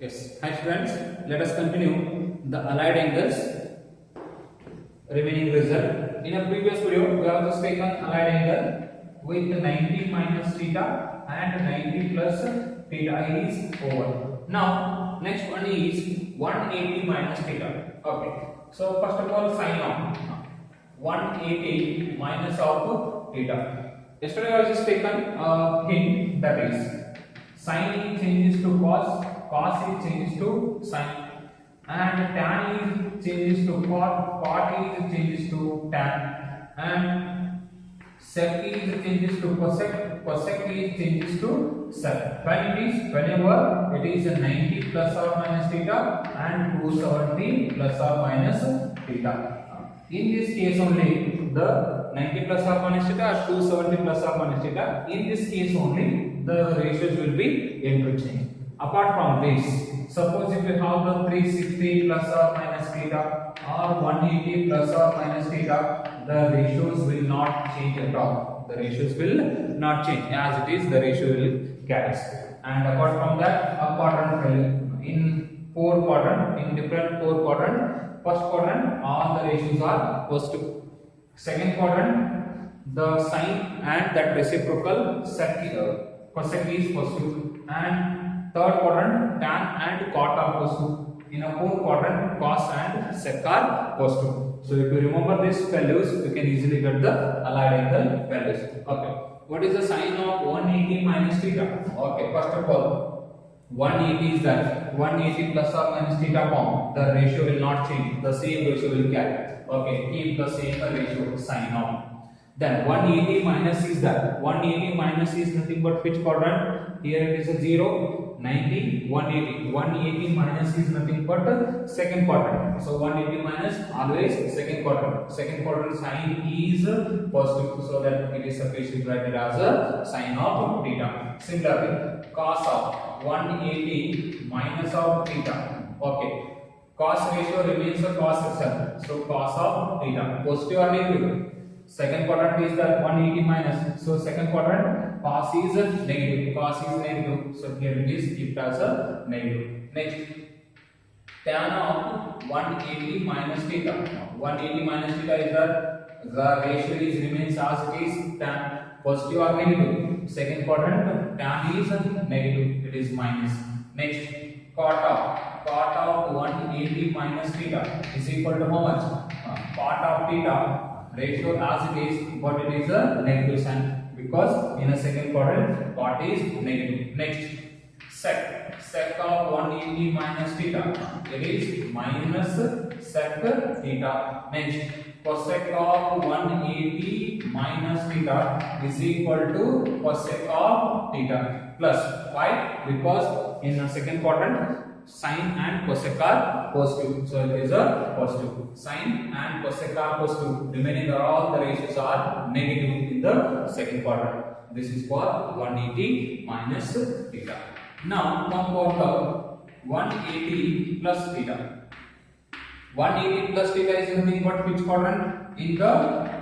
Yes. Hi friends, let us continue the allied angles remaining result. In a previous video, we have just taken allied angle with 90 minus theta and 90 plus theta is over. Now, next one is 180 minus theta. Okay. So first of all, sign of 180 minus of theta. Yesterday I was just taken a hint, that is sin changes to cos, cos is changes to sin, and tan is changes to cot, cot is changes to tan, and sec is changes to cosec, cosec is changes to sec. Whenever it is 90 plus or minus theta and 270 plus or minus theta. In this case only, the 90 plus or minus theta or 270 plus or minus theta, in this case only the ratios will be interchanged. Apart from this, suppose if you have the 360 plus or minus theta or 180 plus or minus theta, the ratios will not change at all. The ratios will not change. As it is, the ratio will carry. And apart from that, a quadrant value in different four quadrant. First quadrant, all the ratios are positive. Second quadrant, the sine and that reciprocal cosec is positive. And third quadrant, tan and cot are positive. In a fourth quadrant, cos and sec are positive. So if you remember these values, you can easily get the allied angle values. Okay. What is the sign of 180 minus theta? Okay. First of all, 180 is that 180 plus or minus theta form. The ratio will not change. The same ratio will carry. Okay. Keep the same ratio sign of. Then 180 minus is that 180 minus is nothing but which quadrant? Here it is a 0, 90, 180. 180 minus is nothing but second quadrant. So 180 minus always second quadrant. Second quadrant sign is positive, so that it is sufficient write it as a sign of theta. Similarly, cos of 180 minus of theta. Okay. Cos ratio remains a cos itself. So cos of theta. Positive or negative? Second quadrant is that 180 minus. So second quadrant cos is negative. Cos is negative. So here it is kept as a negative. Next, tan of 180 minus theta. 180 minus theta is that the ratio is remains as it is tan. Positive or negative? Second quadrant tan is negative. It is minus. Next, cot of 180 minus theta is equal to how much? Cot of theta ratio as it is, but it is a negative sign because in a second quadrant cot is negative. Next, sec of 180 minus theta, it is minus sec theta. Next, cosec of 180 minus theta is equal to cosec of theta plus. Why? Because in a second quadrant sine and cosec are positive, so it is a positive. Sine and cosec are positive, remaining are all the ratios are negative in the second quadrant. This is for 180 minus theta. Now come for the 180 plus theta. 180 plus theta is nothing but which quadrant? In the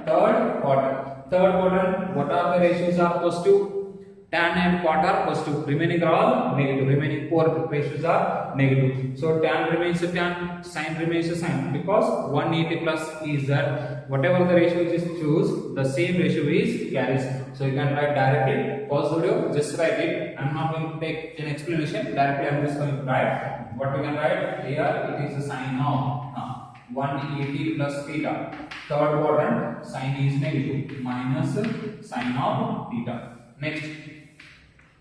third quadrant. Third quadrant, what are the ratios are positive? Tan and cot are positive, remaining are all negative. Remaining four ratios are negative. So tan remains a tan, sine remains a sine, because 180 plus is that whatever the ratio is choose, the same ratio is carries. So you can write directly. Pause video, just write it. I am not going to take an explanation. Directly I am just going to write. What we can write here, it is a sine of 180 plus theta. Third quadrant sine is negative minus sine of theta. Next,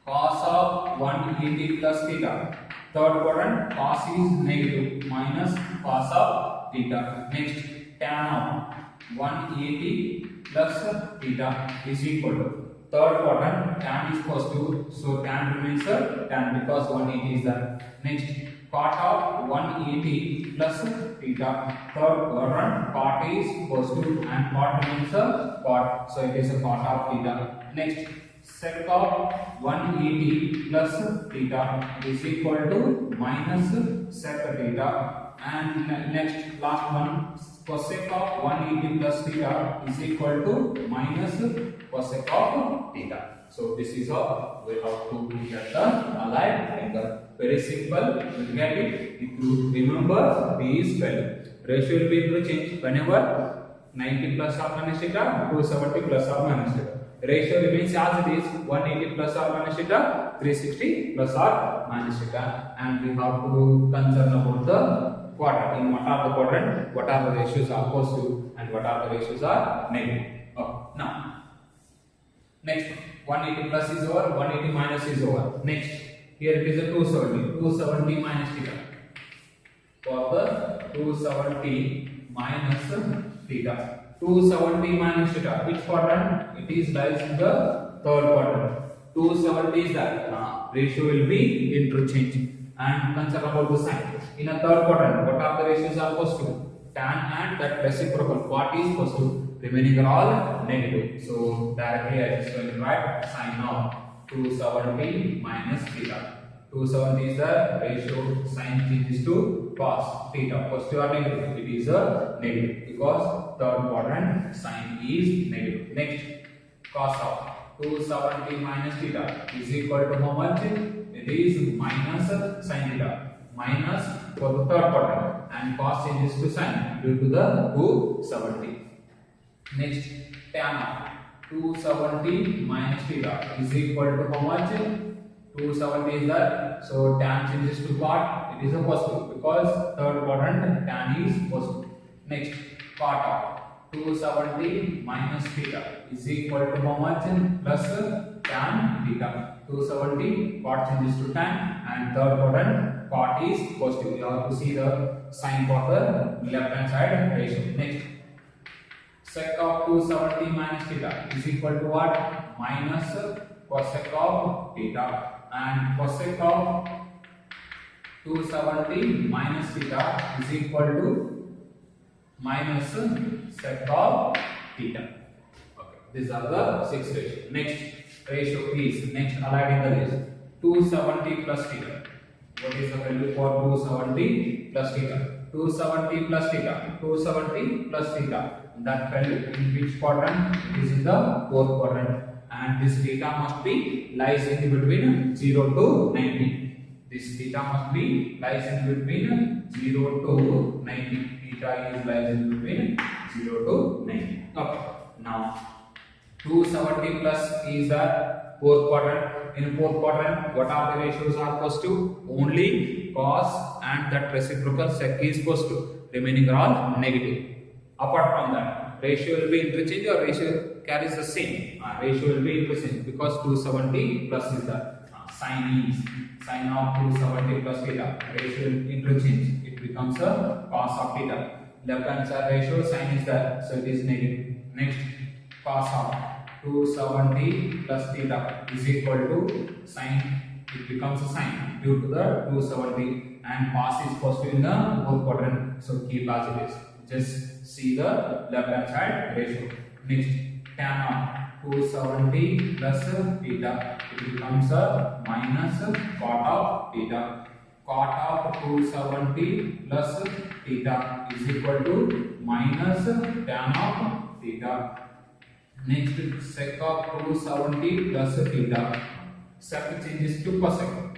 cos of 180 plus theta. Third quadrant cos is negative minus cos of theta. Next, tan of 180 plus theta is equal to third quadrant tan is positive, so tan remains a tan because 180 is there. Next, cot of 180 plus theta. Third quadrant cot is positive and cot remains a cot, so it is a cot of theta. Next, sec of 180 plus theta is equal to minus sec theta. And next, last one, cosec of 180 plus theta is equal to minus cosec of theta. So this is how we have to get the allied angle. Very simple. You get it. If you remember these values, ratio will be interchanged whenever 90 plus or minus theta, 270 plus or minus theta. Ratio remains as it is 180 plus or minus theta, 360 plus or minus theta, and we have to concern about the quadrant. In what are the quadrant, what are the ratios are positive and what are the ratios are negative. Okay. Now, next 180 plus is over, 180 minus is over. Next, here it is a 270, 270 minus theta. For the 270 minus theta. 270 minus theta. Which quadrant? It is lies in the third quadrant. 270 is that ratio will be interchanged. And consider about the sign. In a third quadrant, what are the ratios are positive? Tan and that reciprocal. What is positive? Remaining are all negative. So directly I just going to write sign of 270 minus theta. 270 is the ratio, sign changes to cos theta. Positive or negative? It is a negative because third quadrant sign is negative. Next, cos of 270 minus theta is equal to how much? It is minus sin theta. Minus for the third quadrant and cos changes to sin due to the 270. Next, tan of 270 minus theta is equal to how much? 270 is that, so tan changes to cot, it is a positive because third quadrant tan is positive. Next, cot of 270 minus theta is equal to how much? Plus tan theta. 270 cot changes to tan and third quadrant cot is positive. You have to see the sign for the left hand side ratio. Next, sec of 270 minus theta is equal to what? Minus cosec of theta, and cosec of 270 minus theta is equal to minus sec of theta. Okay, these are the 6 ratios. Next ratio is, next allied angle is 270 plus theta. What is the value for 270 plus theta? 270 plus theta, 270 plus theta. That value in which quadrant? It is in the fourth quadrant, and this theta must be lies in between 0 to 90. This theta must be lies in between 0 to 90. Theta is lies in between 0 to 90. Okay. Now 270 plus is the fourth quadrant. In fourth quadrant, what are the ratios are positive? Only cos and that reciprocal sec is positive. Remaining are all negative. Apart from that, ratio will be interchanged or ratio carries the same. Ratio will be interchanged because 270 plus is the sin of 270 plus theta. Ratio will interchange. It becomes a cos of theta. Left hand side ratio sin is there, so it is negative. Next, cos of 270 plus theta is equal to sin. It becomes a sin due to the 270, and cos is positive in the fourth quadrant. So keep as it is. Just see the left hand side ratio. Next, tan of 270 plus theta, it becomes a minus cot of theta. Cot of 270 plus theta is equal to minus tan of theta. Next, sec of 270 plus theta. Sec changes to cosec.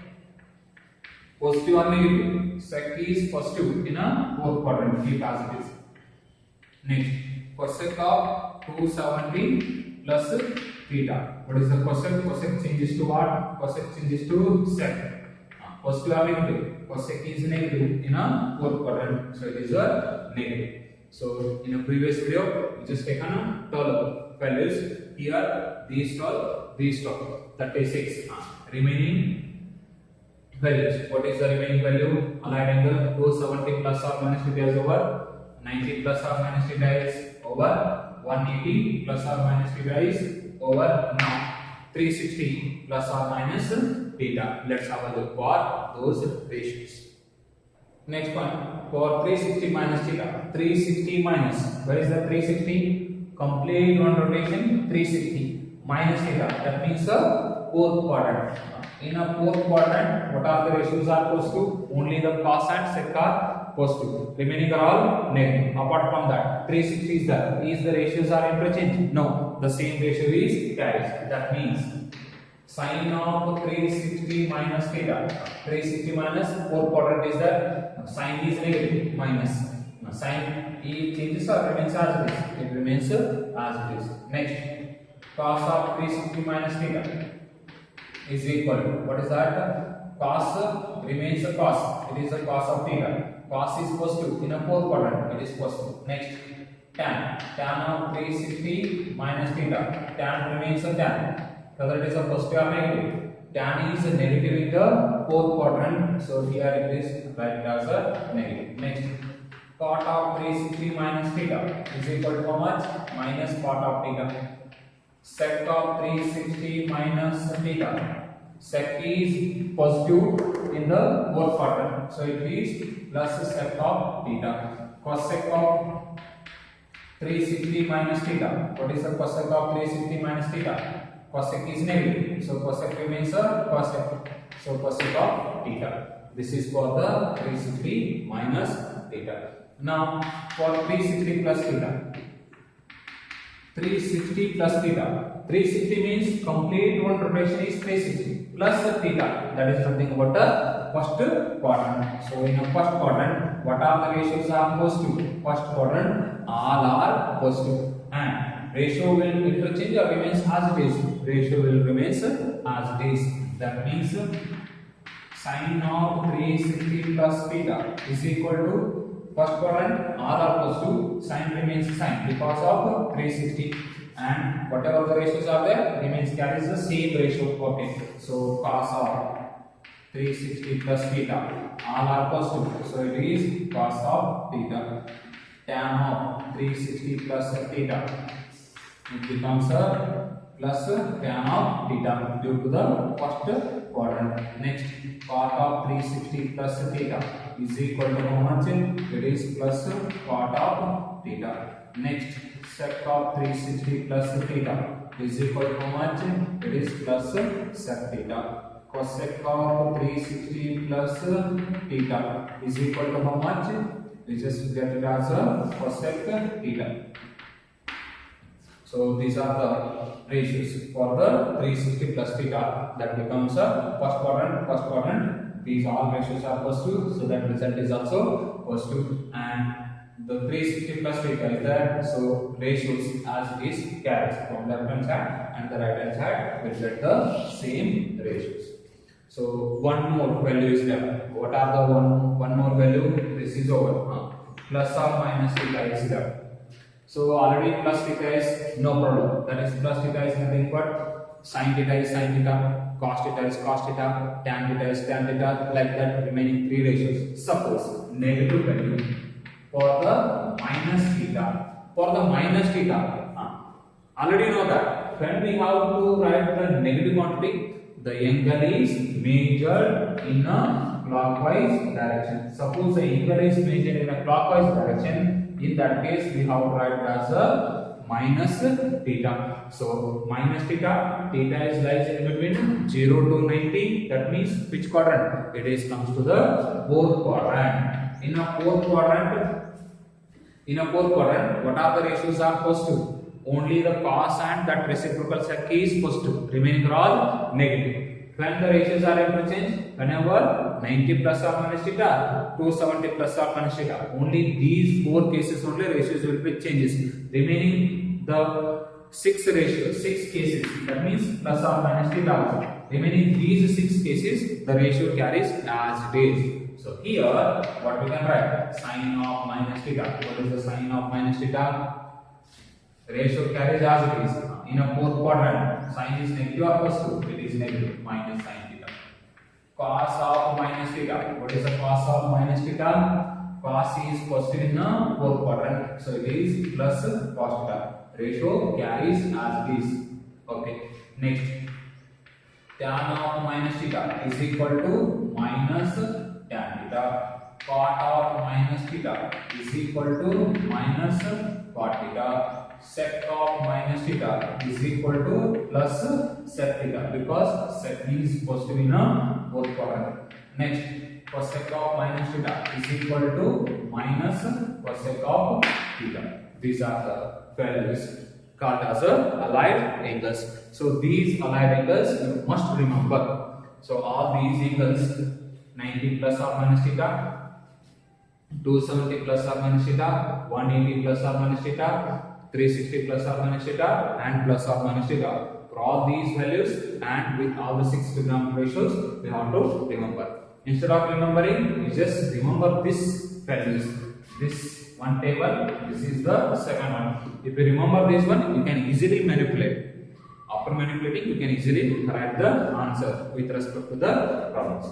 Positive or negative? Sec is positive in a fourth quadrant. Keep as it is. Next, cosec of 270 plus theta. What is the cosec? Cosec changes to what? Cosec changes to sec. Positive or negative? Cosec is negative in a fourth quadrant, so it is a negative. So in a previous video, we just taken a 12 values. Here these 12, 36 remaining values. What is the remaining value? Allied angle 270 plus or minus theta is over. 90 plus or minus theta is over. 180 plus or minus theta is over. Now 360 plus or minus theta. Let's have a look for those ratios. Next one, for 360 minus theta. 360 minus, where is the 360? Complete one rotation, 360 minus theta. That means the fourth quadrant. In a fourth quadrant, what are the ratios are positive? Only the cos and sec are positive. Remaining are all negative. Apart from that, 360 is there. Is the ratios are interchanged? No. The same ratio is carries. That means sine of 360 minus theta. 360 minus 4 quadrant is there. Sine is negative. Minus. Sine it changes or remains as it is. It remains as it is. Next, cos of 360 minus theta is equal to, what is that? Cos remains a cos. It is a cos of theta. Cos is positive in a 4 quadrant. It is positive. Next, tan of 360 minus theta. Tan remains a tan. Whether it is a positive or negative. Tan is a negative in the 4th quadrant. So here it is written as a negative. Next, cot of 360 minus theta is equal to how much? Minus cot of theta. Sec of 360 minus theta. Sec is positive in the 4th quadrant. So it is plus sec of theta. Cosec of 360 minus theta. What is the cosec of 360 minus theta? Cosec is negative. So cosec remains a cosec. So cosec of theta. This is for the 360 minus theta. Now for 360 plus theta. 360 plus theta. 360 means complete one rotation is 360 plus theta. That is something about the first quadrant. So in the first quadrant, what are the ratios are positive? First quadrant, all are positive, and ratio will interchange or remains as it is. Ratio will remains as it is. That means sine of 360 plus theta is equal to first quadrant all are positive, sine remains sine because of 360, and whatever the ratios are there remains carries the same ratio. Okay, so cos of 360 plus theta all are positive, so it is cos of theta. Tan of 360 plus theta, it becomes a plus tan of theta due to the first quadrant. Next, cot of 360 plus theta is equal to how much? It is plus cot of theta. Next, sec of 360 plus theta is equal to how much? It is plus sec theta. Cosec of 360 plus theta is equal to how much? We just get it as a cosec theta. So these are the ratios for the 360 plus theta. That becomes a first quadrant. These all ratios are positive, so that result is also positive. And the 360 plus theta is there, so ratios as it is carries from the left hand side and the right hand side will get the same ratios. So one more value is there. What are the one more value? This is over. Plus or minus theta is there. So already plus theta is no problem. That is plus theta is nothing but sin theta is sin theta, cos theta is cos theta, tan theta is tan theta, like that remaining three ratios. Suppose negative value for the minus theta. For the minus theta, already know that when we have to write the negative quantity, the angle is measured in a clockwise direction. Suppose the angle is measured in a clockwise direction, in that case we have to write as a minus theta. So minus theta, theta is lies in between 0 to 90. That means which quadrant? It is comes to the fourth quadrant. In a fourth quadrant, what are the ratios are positive? Only the cos and that reciprocal sec is positive. Remaining are all negative. When the ratios are interchanged, whenever 90 plus or minus theta, 270 plus or minus theta, only these four cases only ratios will be changes. Remaining the six cases, that means plus or minus theta also. Remaining these 6 cases, the ratio carries as it is. So here, what we can write? Sine of minus theta. What is the sine of minus theta? Ratio carries as it is. In a fourth quadrant, sine is negative or positive? It is negative, minus sine theta. Cos of minus theta. What is the cos of minus theta? Cos is positive in the fourth quadrant, so it is plus cos theta. Ratio carries as it is. Okay. Next, tan of minus theta is equal to minus tan theta. Cot of minus theta is equal to minus cot theta. Sec of minus theta is equal to plus sec theta, because sec is positive in a fourth quadrant. Next, cosec of minus theta is equal to minus cosec of theta. These are the values called as allied angles. So these allied angles you must remember. So all these angles 90 plus or minus theta, 270 plus or minus theta, 180 plus or minus theta, 360 plus or minus theta, and plus or minus theta. For all these values and with all the 6 trigonometric ratios, we have to remember. Instead of remembering, you just remember this values. This one table, this is the second one. If you remember this one, you can easily manipulate. After manipulating, you can easily write the answer with respect to the problems.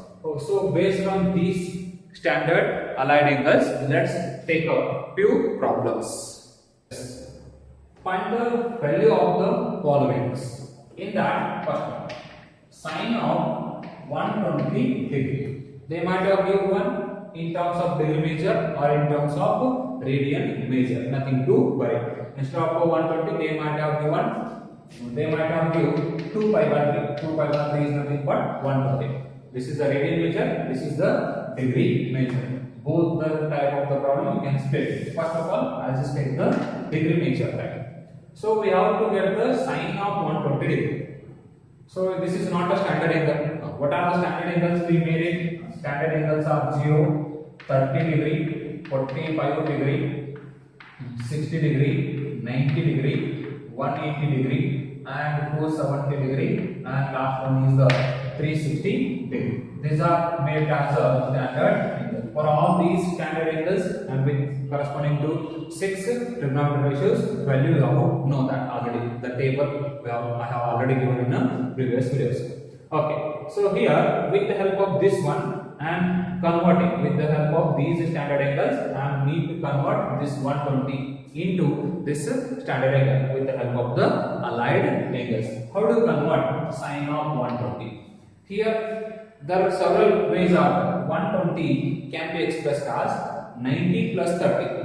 So based on these standard allied angles, let's take a few problems. Find the value of the followings. In that, first one, sine of 120 degree. They might have given one in terms of degree measure or in terms of radian measure. Nothing to worry. Instead of 120, they might have given 2 pi by 3. 2 pi by 3 is nothing but 120. This is the radian measure. This is the degree measure. Both the type of the problem you can split. First of all, I'll just take the degree measure type. So we have to get the sine of 120 degree. So this is not a standard angle. What are the standard angles we made it? Standard angles are 0, 30 degree, 45 degree, 60 degree, 90 degree, 180 degree, and 270 degree, and last one is the 360 degree. These are made as a standard angle. For all these standard angles and with corresponding to 6 trigonometric ratios, value you have to know that already. The table I have already given in the previous videos. Okay, so here with the help of this one and converting with the help of these standard angles, I need to convert this 120 into this standard angle with the help of the allied angles. How do you convert sine of 120? Here there are several ways of 120 can be expressed as 90 plus 30.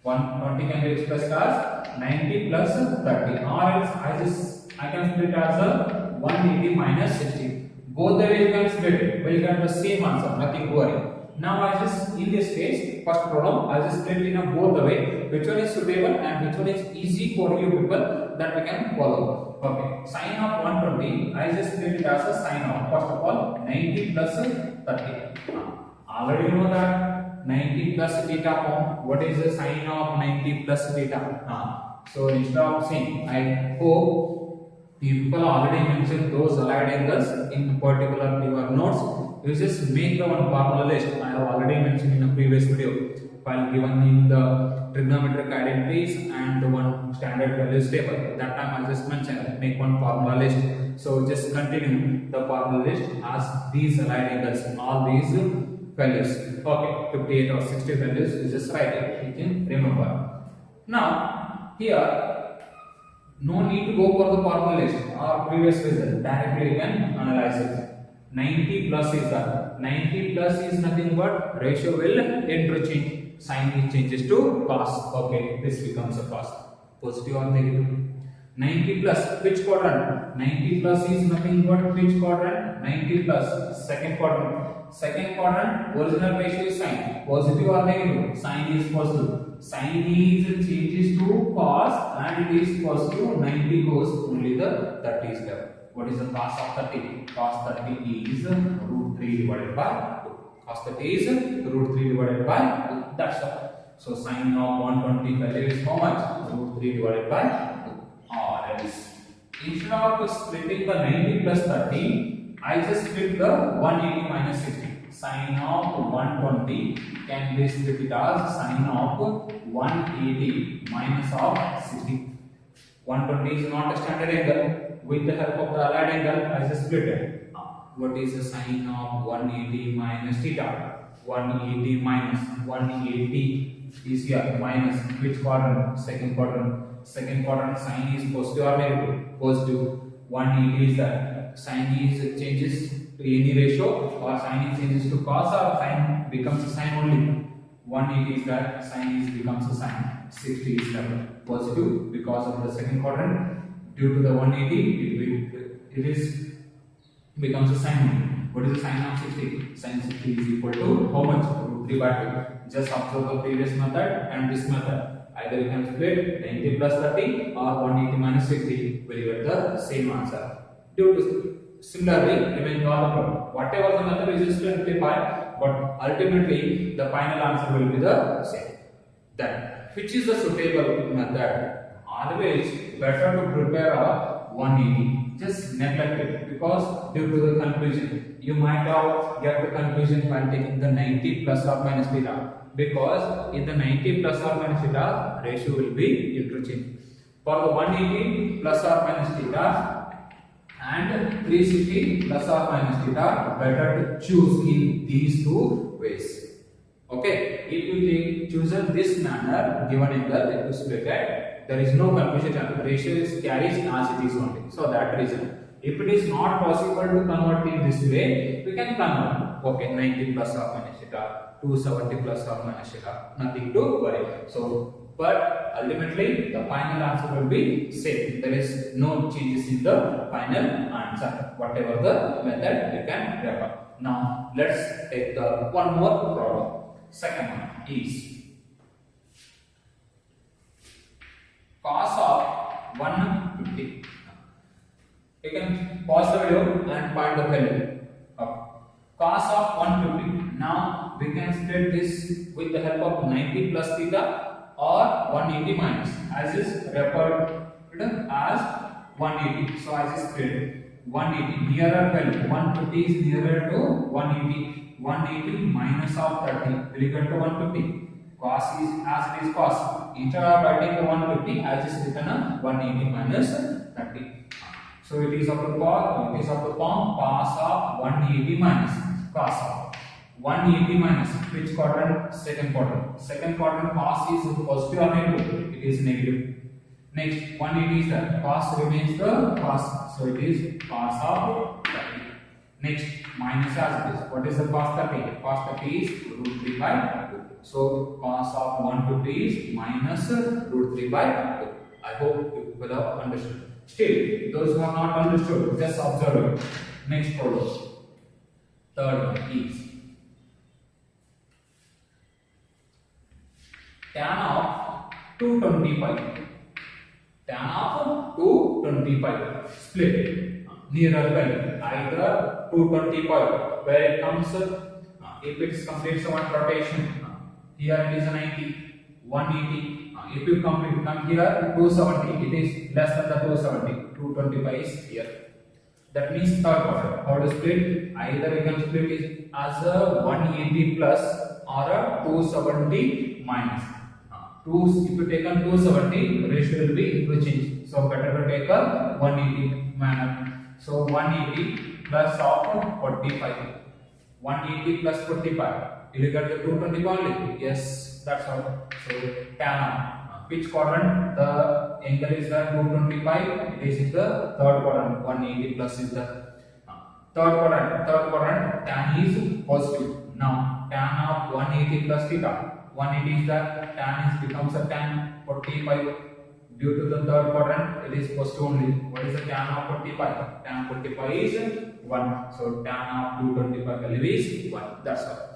120 can be expressed as 90 plus 30, or else I can split as a 180 minus 60. Both the way you can split it, will get the same answer, nothing to worry. Now I just, in this case, first problem, I just split in a both the way, which one is suitable and which one is easy for you people that we can follow. Okay, sine of 120, I just split it as a sine of, first of all, 90 plus 30. Already you know that 90 plus theta form. What is the sine of 90 plus theta? So instead of saying, I hope you people already mentioned those allied angles in particular your notes. You just make the one formula list. I have already mentioned in a previous video. While given in the trigonometric identities and the one standard values table, that time I just mentioned make one formula list. So just continue the formula list as these allied angles, all these values. Okay, 58 or 60 values, you just write it. You can remember. Now here, no need to go for the formula list or previous result. Directly you can analyze it. 90 plus is that. 90 plus is nothing but ratio will interchange. Sine changes to cos. Okay, this becomes a cos. Positive or negative. 90 plus which quadrant? 90 plus is nothing but which quadrant? 90 plus second quadrant. Second quadrant original ratio is sine. Positive or negative? Sine is positive. Sine is changes to cos and it is positive. 90 goes only the 30 is left. What is the cos of 30? Cos 30 is root 3 divided by 2. Cos 30 is root 3 divided by 2. That's all. So sine of 120 value is how much? Root 3 divided by 2. Or else, instead of splitting the 90 plus 30, I just split the 180 minus 60. Sine of 120 can be split as sine of 180 minus of 60. 120 is not a standard angle. With the help of the allied angle, I just split it. What is the sine of 180 minus theta? 180 minus 180 is here minus which quadrant? Second quadrant. Second quadrant sine is positive or negative? Positive. 180 is that sine is changes to any ratio or sine changes to cos or sine becomes a sine only. 180 is that sine is becomes a sine. 60 is that positive because of the second quadrant. Due to the 180, it is becomes a sine. What is the sine of 60? Sine 60 is equal to how much? Root 3 by 2. Just observe the previous method and this method. Either you can split 90 plus 30 or 180 minus 60 will get the same answer. Due to similarly, remain all the problem. Whatever the method is just simplify, but ultimately the final answer will be the same. Then, which is the suitable method? Always better to prepare a 180. Just neglect it because due to the confusion, you might have get the confusion while taking the 90 plus or minus theta. Because in the 90 plus or minus theta, ratio will be interchanged. For the 180 plus or minus theta and 360 plus or minus theta, better to choose in these two ways. Okay, if you choose this manner, given angle, it is splitted. There is no confusion. Ratio is carries as it is only. So that reason. If it is not possible to convert in this way, we can convert. Okay, 90 plus or minus theta, 270 plus or minus theta. Nothing to worry. So, but ultimately the final answer will be same. There is no changes in the final answer. Whatever the method you can refer. Now let's take the one more problem. Second one is cos of 150. You can pause the video and find the value of cos of 150. Now we can split this with the help of 90 plus theta or 180 minus, as is referred as 180. So as is split 180 nearer value, 150 is nearer to 180. 180 minus of 30 will equal to 150. Cos is as it is cos. Instead of writing the 150, as is written a 180 minus 30. So it is of the form, cos of 180 minus cos of 180 minus which quadrant? Second quadrant. Second quadrant cos is positive or negative? It is negative. Next 180 is the cos remains the cos, so it is cos of 30. Next minus as it is. What is the cos 30? Cos 30 is root 3 by 2. So cos of 150 is minus root 3 by 2. I hope you will have understood. Still, those who have not understood, just observe it. Next problem. Third one is tan of 225. Tan of 225 split nearer value, either 225 where it comes if it is completes one rotation, here it is 90, 180. If you come here 270, it is less than the 270. 225 is here. That means third quadrant. How to split? Either you can split it as a 180 plus or a 270 minus. If you take on 270, ratio will be interchanged. So better to take a 180 manner. So 180 plus of 45. 180 plus 45. Will you get the 220 only? Yes, that's all. So tan of which quadrant? The angle is the 225. It is in the third quadrant. 180 plus is the third quadrant. Third quadrant tan is positive. Now tan of 180 plus theta. 180 is the tan is becomes a tan 45. Due to the third quadrant, it is positive only. What is the tan of 45? Tan 45 is 1. So tan of 225 value is 1. That's all.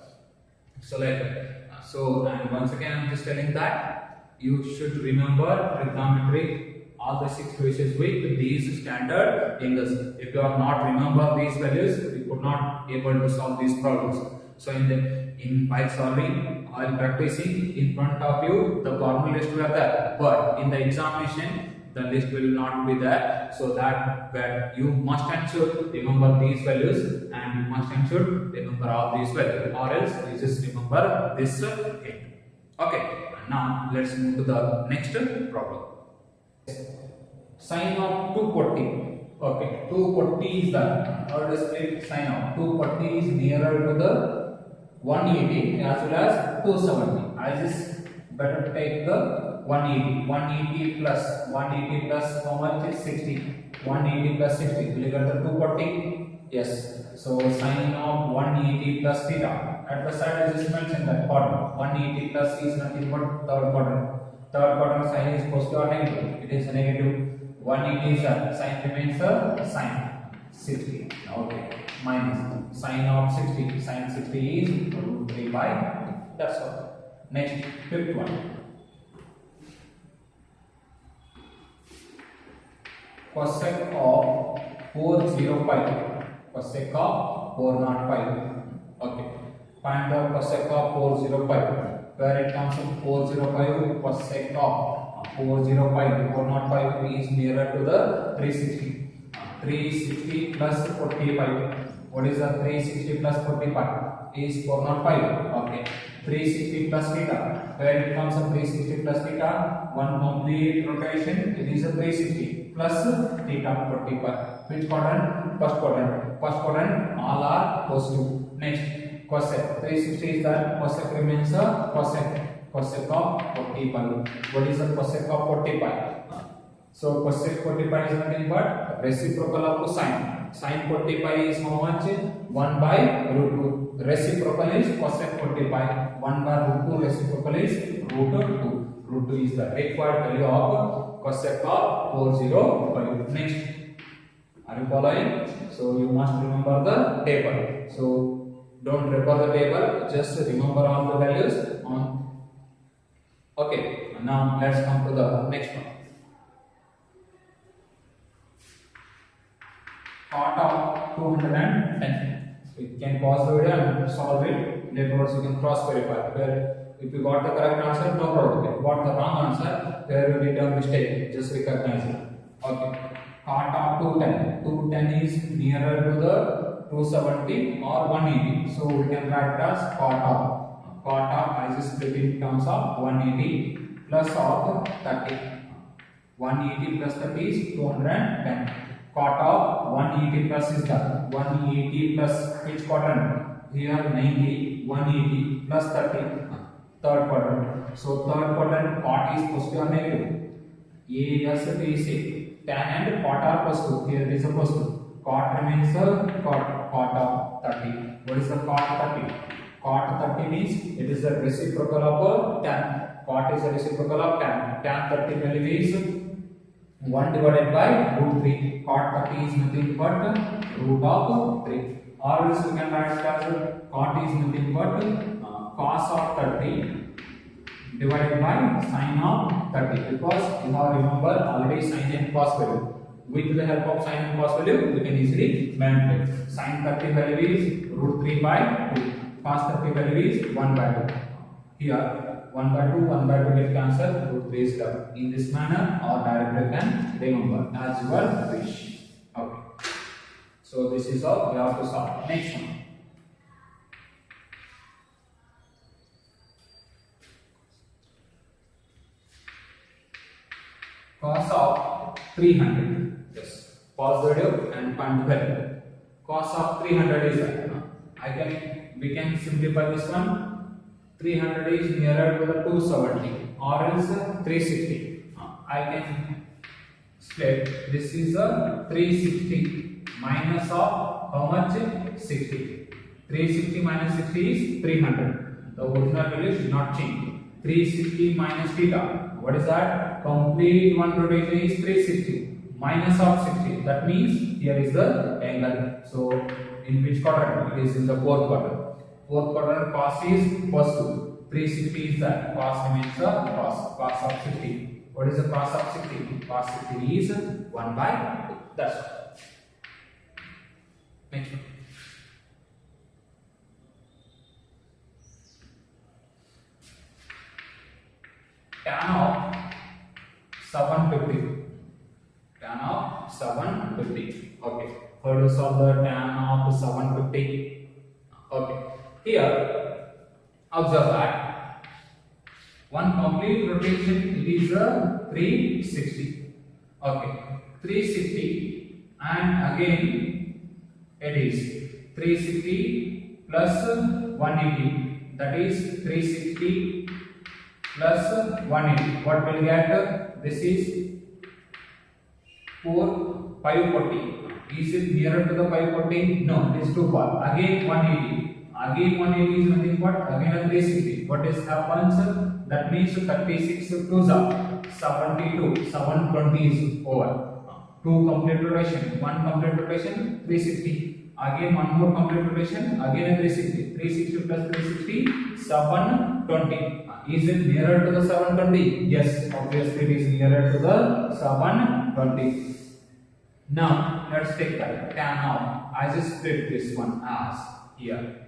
So and once again I am just telling that you should remember trigonometric all the 6 ratios with these standard angles. If you have not remember these values, you could not able to solve these problems. So while solving, while practicing in front of you, the formula list were there, but in the examination the list will not be there. So that you must and should remember these values, and you must and should remember all these values, or else you just remember this thing. Okay, now let's move to the next problem. Sine of 240. Okay, 240 is the order split sine of 240 is nearer to the 180 as well as 270. I just better take the 180. 180 plus how much is 60? 180 plus 60. Will you get the 240? Yes. So sine of 180 plus theta. At the side I just mentioned that quadrant. 180 plus is nothing but third quadrant. Third quadrant sine is positive or negative? It is a negative. 180 is sine remains a sine 60. Okay. minus sine of 60. Sine 60 is root 3 by, that's all. Next, fifth one. Cosec of 405. Cosec of 405. Okay. Find the cosec of 405. Where it comes from 405, cosec of 405. 405 is nearer to the 360. 360 plus 45. What is the 360 plus 45? Is 405. Okay. 360 plus theta. Where it comes from 360 plus theta? One complete rotation. It is a 360 plus theta 45. Which quadrant? First quadrant. First quadrant, all are positive. Next, cosec. 360 is that cosec remains a cosec. Cosec of 45. What is the cosec of 45? So cosec 45 is nothing but reciprocal of cosine. Sine 45 is how much? 1 by root 2. Reciprocal is cosec 45. 1 by root 2. Reciprocal is root 2. Root 2 is the required value of cosec of 405. Next, are you following? So you must remember the table. So don't refer the table, just remember all the values on. Okay, now let's come to the next one. Cot of 210. You can pause the video and solve it. Later you can cross verify. Where if you got the correct answer, no problem. If you got the wrong answer, there you did a mistake. Just recognize it. Okay. Cot of 210. 210 is nearer to the 270 or 180. So we can write as cot of. Cot of is split in terms of 180 plus of 30. 180 plus 30 is 210. Cot of 180 plus is that 180 plus which quadrant? Here 90, 180 plus 30, third quadrant. So third quadrant cot is positive or negative? Yes, T C. Tan and cot are positive. Here it is a positive. Cot remains a cot of 30. What is the cot 30? Cot 30 means it is the reciprocal of tan. Cot is a reciprocal of tan. Tan 30 value is 1 divided by root 3. Cot 30 is nothing but root of 3. Or else we can write as cot is nothing but cos of 30 divided by sine of 30. Because you have remember already sine and cos value. With the help of sine and cos value, we can easily manipulate. Sine 30 value is root 3 by 2. Cos 30 value is 1 by 2. Here 1 by 2, 1 by 2 get cancelled, root 3 is left. In this manner, or directly you can remember as your wish. Okay. So this is all we have to solve. Next one. Cos of 300. Yes. Pause the video and find the value. Cos of 300 is that. We can simplify this one. 300 is nearer to the 270 or else 360. I can split. This is a 360 minus of how much? 60. 360 minus 60 is 300. The original value should not change. 360 minus theta. What is that? Complete one rotation is 360 minus of 60. That means here is the angle. So in which quadrant? It is in the fourth quadrant. Fourth quadrant cos is positive. 360 is that. Cos remains a cos of 60. What is the cos of 60? Cos 60 is 1 by 2. That's all. Next one. Tan of 750. Tan of 750. Okay. How to solve the tan of 750? Okay. Here, observe that one complete rotation it is a 360. Okay, 360 and again it is 360 plus 180. That is 360 plus 180. What will get? This is 540. Is it nearer to the 540? No, it is too far. Again 180. Again 180 is nothing but again a 360. What is happens? That means 36 to 72. 720 is over. 2 complete rotation. 1 complete rotation 360. Again one more complete rotation. Again a 360. 360 plus 360, 720. Is it nearer to the 720? Yes, obviously it is nearer to the 720. Now let's take that tan of. I just split this one as here.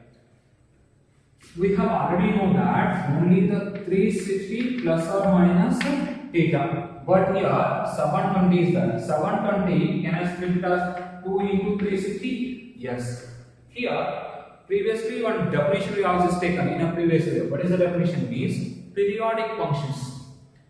We have already known that only the 360 plus or minus theta. But here 720 is there. 720, can I split it as 2 into 360? Yes. Here previously one definition we have just taken in a previous video. What is the definition? Means periodic functions.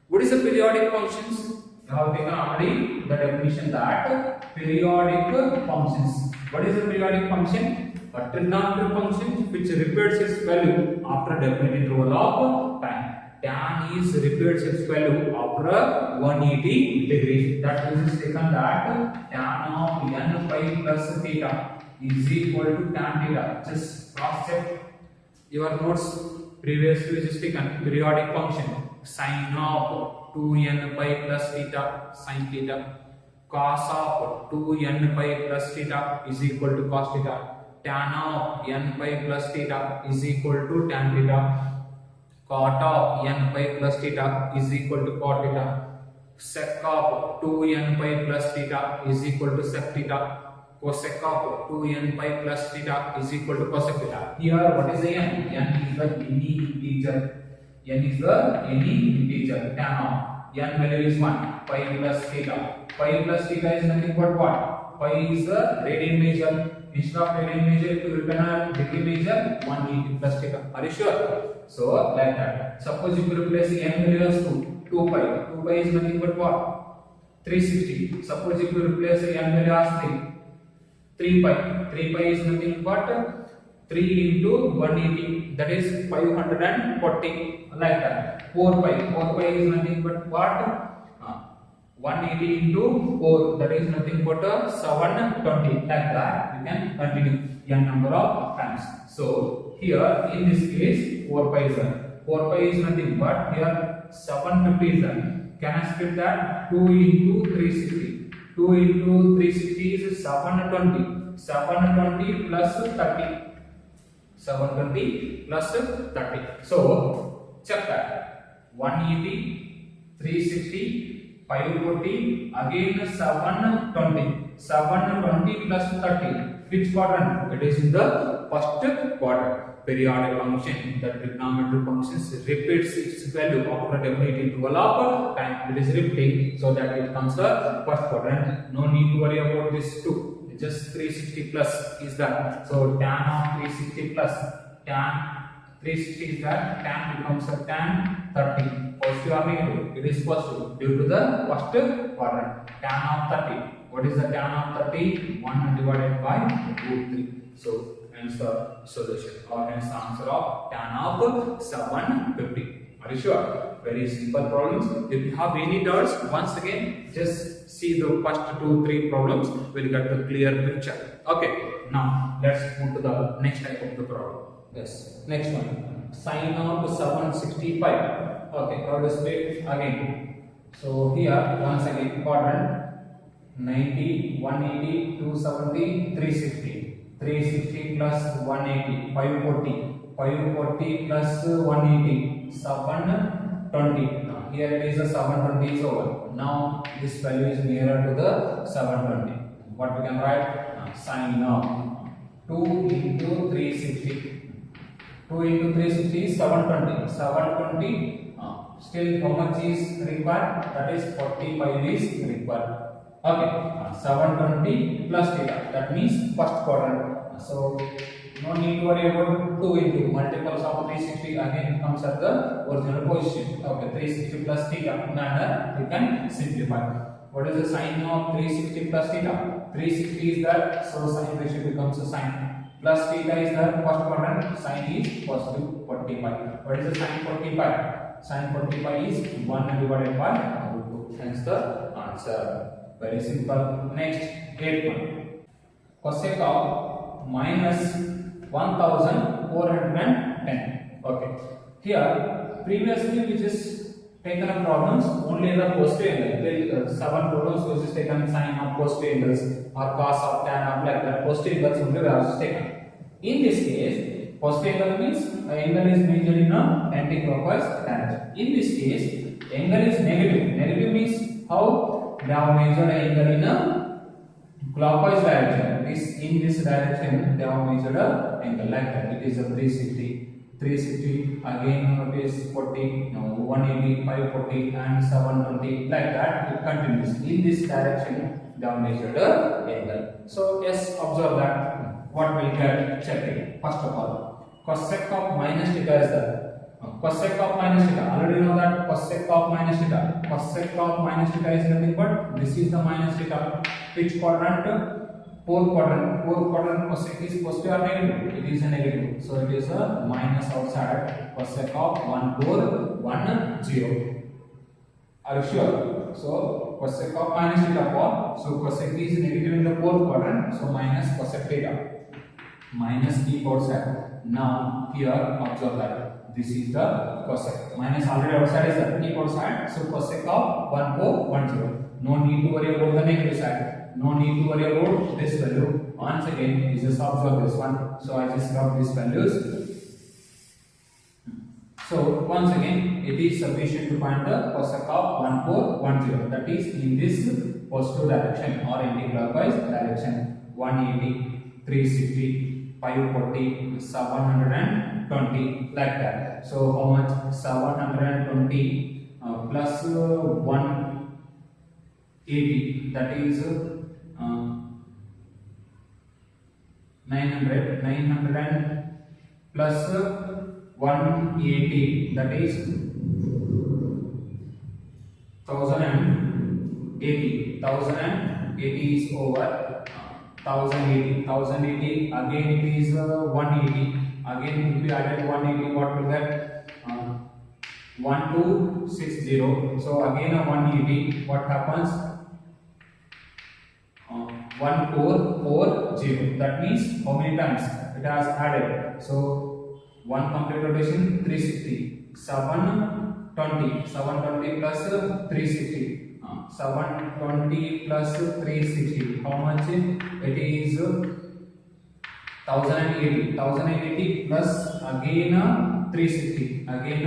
What is the periodic functions? We have taken already the definition that periodic functions. What is a periodic function? A trigonometric function which repeats its value after a definite interval of time. Tan is repeats its value after 180 degrees. That is taken that tan of n pi plus theta is equal to tan theta. Just cross check your notes. Previously just taken periodic function sine of 2n pi plus theta sin theta, cos of 2n pi plus theta is equal to cos theta, tan of n pi plus theta is equal to tan theta, cot of n pi plus theta is equal to cot theta, sec of 2n pi plus theta is equal to sec theta, cosec of 2n pi plus theta is equal to cosec theta. Here what is the n? N is the any integer. N is the any integer. Tan of n value is 1. Pi plus theta. Pi plus theta is nothing but what? Pi is the radian measure. Instead of radian measure, if you written a degree measure, 180 plus theta. Are you sure? So like that. Suppose if you replace the n value as 2 pi. 2 pi is nothing but what? 360. Suppose if you replace the n value as 3 pi. 3 pi is nothing but 3 into 180, that is 540, like that. 4 pi. 4 pi is nothing but what? 180 into 4, that is nothing but 720, like that. You can continue n number of times. So here in this case 4 pi is there. 4 pi is nothing but here 750 is there. Can I split that? 2 into 360. 2 into 360 is 720. 720 plus 30. 720 plus 30. So check that. 180, 360. 540, again 720. 720 plus 30. Which quadrant? It is in the first quadrant. Periodic function, the trigonometric functions repeats its value after a definite interval of time. It is repeating, so that it comes the first quadrant. No need to worry about this too. Just 360 plus is that. So tan of 360 plus tan 360 is that. Tan becomes a tan 30. Positive or negative? It is positive due to the first quadrant. Tan of 30. What is the tan of 30? 1 divided by root 3. So hence the solution, or hence the answer of tan of 750. Are you sure? Very simple problems. If you have any doubts, once again just see the first 2-3 problems. We'll get the clear picture. Okay. Now let's move to the next type of the problem. Yes. Next one. Sine of 765. Okay, how to split again. So here once again quadrant 90, 180, 270, 360. 360 plus 180, 540. 540 plus 180, 720. Now here it is a 720 is over. Now this value is nearer to the 720. What we can write? Sine of 2 into 360. 2 into 360 is 720. 720. Still how much is required? That is 45 is required. Okay, 720 plus theta. That means first quadrant. So no need to worry about 2 into multiples of 360. Again it comes at the original position. Okay, 360 plus theta manner you can simplify. What is the sine of 360 plus theta? 360 is that, so sine ratio becomes a sine. Plus theta is the first quadrant. Sine is positive 45. What is the sine 45? Sine 45 is 1 divided by root 2. Hence the answer. Very simple. Next, 8th one. Cosec of minus 1410. Okay. Here, previously we just taken up problems only in the positive angle. 7 problems which is taken sine of positive angles or cos of tan of like that. Positive angles only we have taken. In this case, positive angle means angle is measured in a anti-clockwise direction. In this case, angle is negative. Negative means how they have measured angle in a clockwise direction. In this direction they have measured a angle like that. It is a 360 again it is 40, 180, 540 and 720 like that. It continues. In this direction they have measured a angle. So yes, observe that what will get checked. First of all, cosec of minus theta is there. Cosec of minus theta, already know that cosec of minus theta. Cosec of minus theta is nothing but this is the minus theta. Which quadrant? Fourth quadrant. Fourth quadrant cosec is positive or negative? It is a negative. So it is a minus outside. Cosec of 1 4 1 0. Are you sure? So cosec of minus theta 4. So cosec is negative in the fourth quadrant. So minus cosec theta. Minus e outside. Now here observe that this is the cosec. Minus already outside is the e outside. So cosec of 1 4 1 0. No need to worry about the negative side. No need to worry about this value. Once again, you just observe this one. So I just rub these values. So once again, it is sufficient to find the cosec of 1 4 1 0. That is in this positive direction or anti-clockwise direction. 180, 360, 540, 720 like that. So how much? 720 plus 180, that is 900 and plus 180, that is 1080. 1080 is over 1080 again it is 180. Again if we added 180, what will get? 1260. So again a 180, what happens? 1440. That means how many times it has added? So one complete rotation 360, 720 plus 360, 720 plus 360. How much? It is 1080 plus again 360, again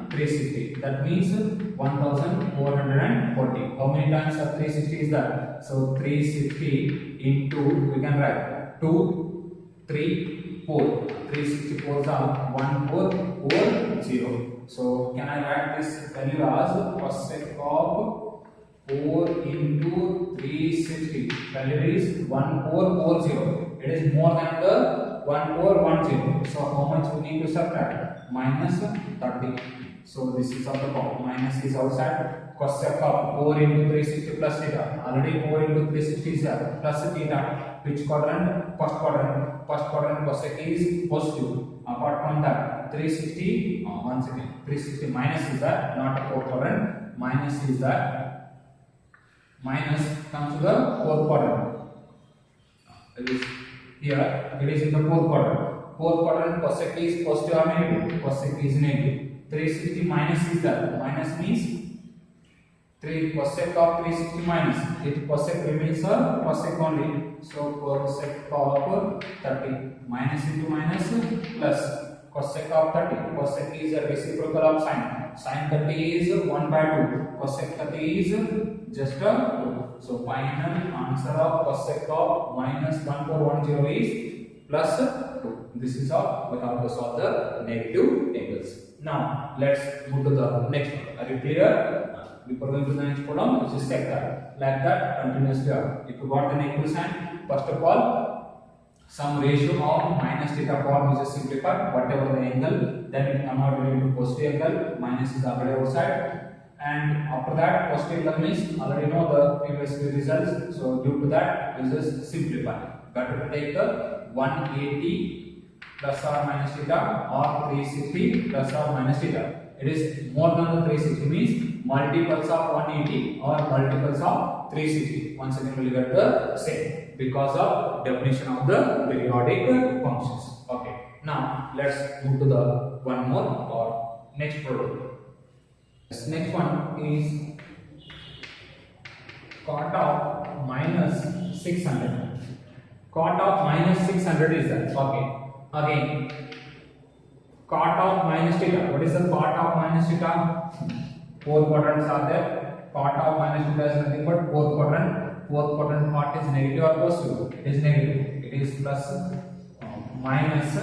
360. That means 1440. How many times of 360 is that? So 360 into, we can write 2, 3, 4. 364 is 1440. So can I write this value as cosec of 4 into 360? Value is 1440. It is more than the 1410. So how much we need to subtract? Minus 30. So this is of the power. Minus is outside. Cosec of 4 into 360 plus theta. Already 4 into 360 is plus theta. Which quadrant? First quadrant. First quadrant cosec is positive. Apart from that, 360. Once again, 360 minus is that, not a fourth quadrant. Minus is that. Minus comes to the fourth quadrant. It is here. It is in the fourth quadrant. Fourth quadrant cosec is positive or negative? Cosec is negative. 360 minus is that. Minus means 3 cosec of 360 minus. It cosec remains a cosec only. So cosec of 30 minus into minus plus cosec of 30. Cosec is a reciprocal of sine. Sine 30 is 1 by 2. Cosec 30 is just a 2. So final answer of cosec of minus 1410 is plus 2. This is how we have to solve the negative angles. Now let's move to the next one. Are you clear? Before going to the next problem, which is like that continuously. If you got an equal sign, first of all, some ratio of minus theta form is simplified. Whatever the angle, then it converted into positive angle. Minus is already outside. And after that, positive angle means already know the previous results. So due to that, we just simplify. Better to take the 180 plus or minus theta or 360 plus or minus theta. It is more than the 360 means multiples of 180 or multiples of 360. Once again we will get the same because of definition of the periodic functions. Okay. Now let's move to the one more or next problem. This next one is cot of minus 600. Cot of minus 600 is that. Okay. Again, cot of minus theta. What is the cot of minus theta? Four quadrants are there. Cot of minus theta is nothing but fourth quadrant. Fourth quadrant cot is negative or positive? It is negative. It is plus minus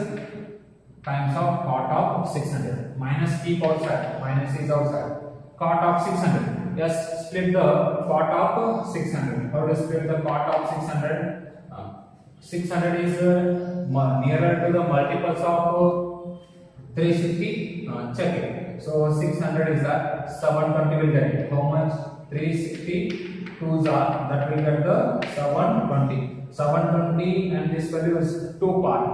times of cot of 600. Minus keep outside. Minus is outside. Cot of 600. Just split the cot of 600. How to split the cot of 600? 600 is nearer to the multiples of 360. Check it. So 600 is that 720 will get how much? 360 2s are that will get the 720. 720 and this value is 2 part.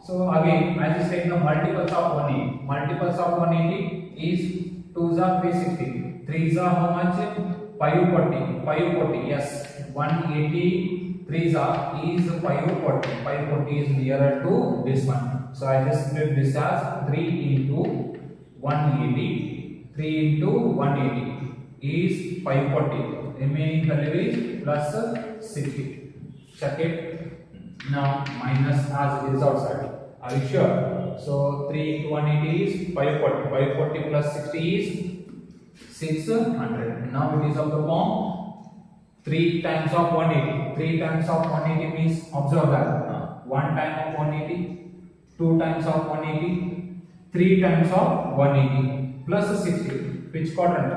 So again, I just take the multiples of 180. Multiples of 180 is 2s are 360. 3s are how much? 540. 540. Yes, 180. 3s are is 540. 540 is nearer to this one. So I just split this as 3 into 180. 3 into 180 is 540. Remaining value is plus 60. Check it. Now minus as it is outside. Are you sure? So 3 into 180 is 540. 540 plus 60 is 600. Now it is of the form 3 times of 180. 3 times of 180 means observe that 1 time of 180, 2 times of 180, 3 times of 180 plus 60. Which quadrant?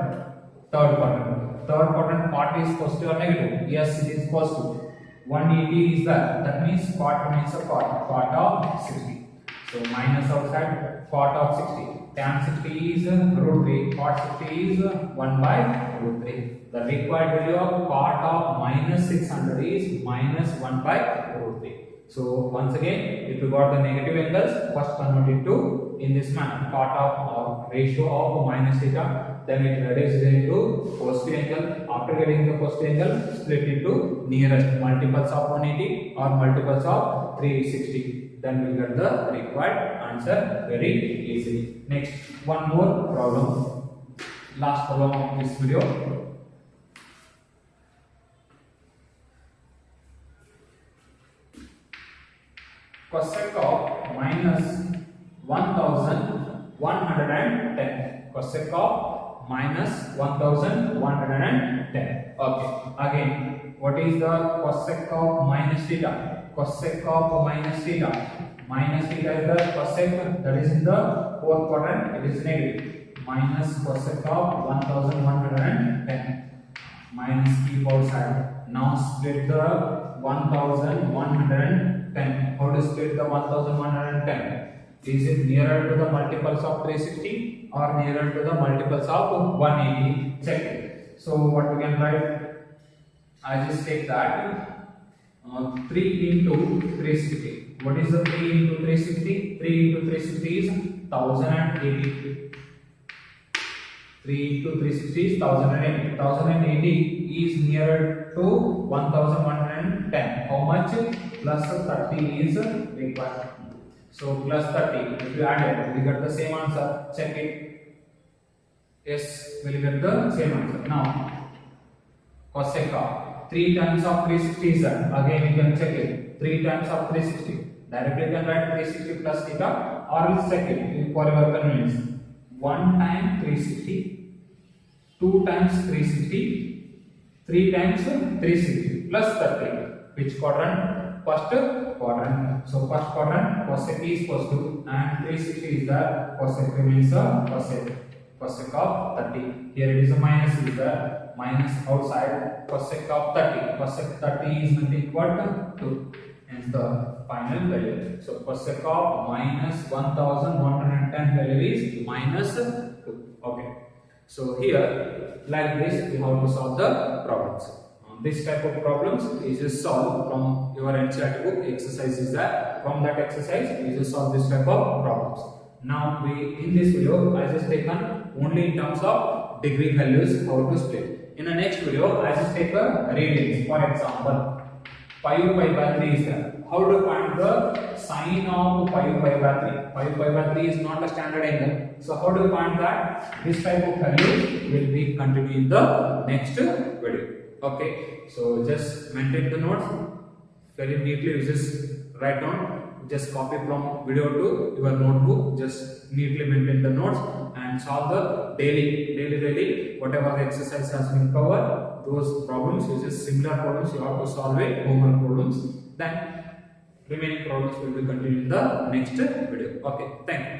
Third quadrant. Third quadrant part is positive or negative? Yes, it is positive. 180 is that. That means part means a part. Part of 60. So minus outside part of 60. Tan 60 is root 3. Part 60 is 1 by root 3. The required value of cot of minus 600 is minus 1 by root 3. So once again, if you got the negative angles, first convert it to in this manner. Cot of ratio of minus theta, then it reduces into positive angle. After getting the positive angle, split into nearest multiples of 180 or multiples of 360. Then we get the required answer very easily. Next, one more problem. Last problem of this video. Cosec of minus 1110. Cosec of minus 1110. Okay. Again, what is the cosec of minus theta? Cosec of minus theta. Minus theta is the cosec that is in the fourth quadrant. It is negative. Minus cosec of 1110. Minus keep outside. Now split the 1110. How to split the 1110? Is it nearer to the multiples of 360 or nearer to the multiples of 180? Check it. So what we can write? I just take that 3 into 360. What is the 3 into 360? 3 into 360 is 1080. 3 into 360 is 1080. 1080 is nearer to 1110. How much? Plus 30 is required. So plus 30. If you add it, we get the same answer. Check it. Yes, we will get the same answer. Now, cosec of 3 times of 360 is that. Again, you can check it. 3 times of 360. Directly you can write 360 plus theta, or else check it for your convenience. 1 time 360, 2 times 360, 3 times 360 plus 30. Which quadrant? First quadrant. So first quadrant cosec is positive and 360 is the cosec remains a cosec. Cosec of 30. Here it is a minus is the minus outside cosec of 30. Cosec 30 is nothing but 2. Hence the final value. So cosec of minus 1110 value is minus 2. Okay. So here like this we have to solve the problems. This type of problems is just solved from your NCERT book. Exercise is that. From that exercise you just solve this type of problems. Now in this video I just taken only in terms of degree values how to split. In the next video I just take a radians. For example, pi by 3 is there. How to find the sine of pi by 3? Pi by 3 is not a standard angle. So how to find that? This type of value will be continued in the next video. Okay. So just maintain the notes very neatly. You just write down. Just copy from video to your notebook. Just neatly maintain the notes and solve the daily whatever the exercise has been covered. Those problems, which is similar problems, you have to solve it, homework problems. Then remaining problems will be continued in the next video. Okay, thank you.